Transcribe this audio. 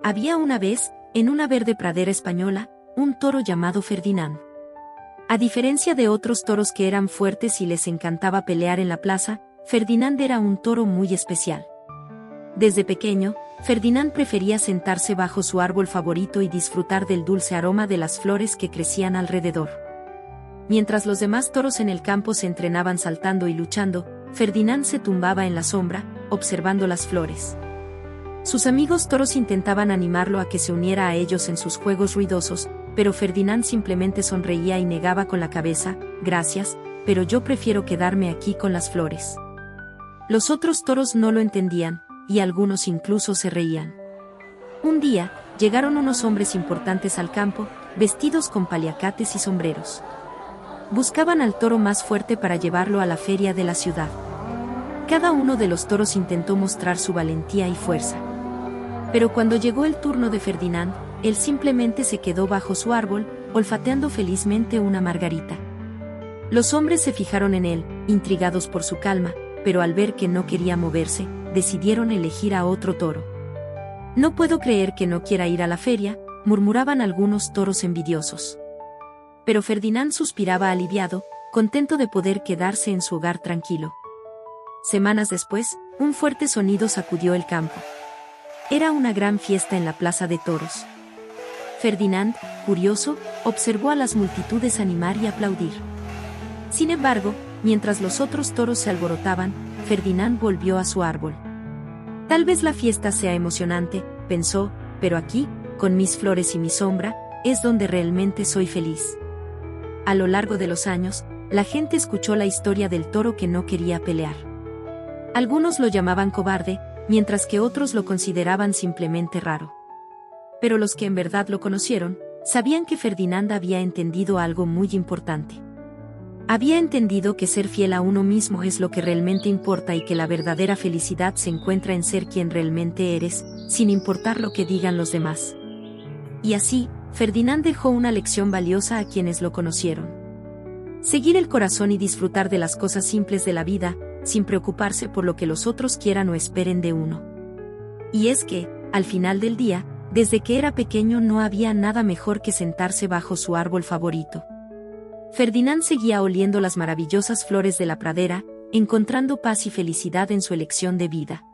Había una vez, en una verde pradera española, un toro llamado Ferdinand. A diferencia de otros toros que eran fuertes y les encantaba pelear en la plaza, Ferdinand era un toro muy especial. Desde pequeño, Ferdinand prefería sentarse bajo su árbol favorito y disfrutar del dulce aroma de las flores que crecían alrededor. Mientras los demás toros en el campo se entrenaban saltando y luchando, Ferdinand se tumbaba en la sombra, observando las flores. Sus amigos toros intentaban animarlo a que se uniera a ellos en sus juegos ruidosos, pero Ferdinand simplemente sonreía y negaba con la cabeza: gracias, pero yo prefiero quedarme aquí con las flores. Los otros toros no lo entendían, y algunos incluso se reían. Un día, llegaron unos hombres importantes al campo, vestidos con paliacates y sombreros. Buscaban al toro más fuerte para llevarlo a la feria de la ciudad. Cada uno de los toros intentó mostrar su valentía y fuerza. Pero cuando llegó el turno de Ferdinand, él simplemente se quedó bajo su árbol, olfateando felizmente una margarita. Los hombres se fijaron en él, intrigados por su calma, pero al ver que no quería moverse, decidieron elegir a otro toro. No puedo creer que no quiera ir a la feria, murmuraban algunos toros envidiosos. Pero Ferdinand suspiraba aliviado, contento de poder quedarse en su hogar tranquilo. Semanas después, un fuerte sonido sacudió el campo. Era una gran fiesta en la plaza de toros. Ferdinand, curioso, observó a las multitudes animar y aplaudir. Sin embargo, mientras los otros toros se alborotaban, Ferdinand volvió a su árbol. Tal vez la fiesta sea emocionante, pensó, pero aquí, con mis flores y mi sombra, es donde realmente soy feliz. A lo largo de los años, la gente escuchó la historia del toro que no quería pelear. Algunos lo llamaban cobarde, mientras que otros lo consideraban simplemente raro. Pero los que en verdad lo conocieron, sabían que Ferdinand había entendido algo muy importante. Había entendido que ser fiel a uno mismo es lo que realmente importa y que la verdadera felicidad se encuentra en ser quien realmente eres, sin importar lo que digan los demás. Y así, Ferdinand dejó una lección valiosa a quienes lo conocieron. Seguir el corazón y disfrutar de las cosas simples de la vida, sin preocuparse por lo que los otros quieran o esperen de uno. Y es que, al final del día, desde que era pequeño no había nada mejor que sentarse bajo su árbol favorito. Ferdinand seguía oliendo las maravillosas flores de la pradera, encontrando paz y felicidad en su elección de vida.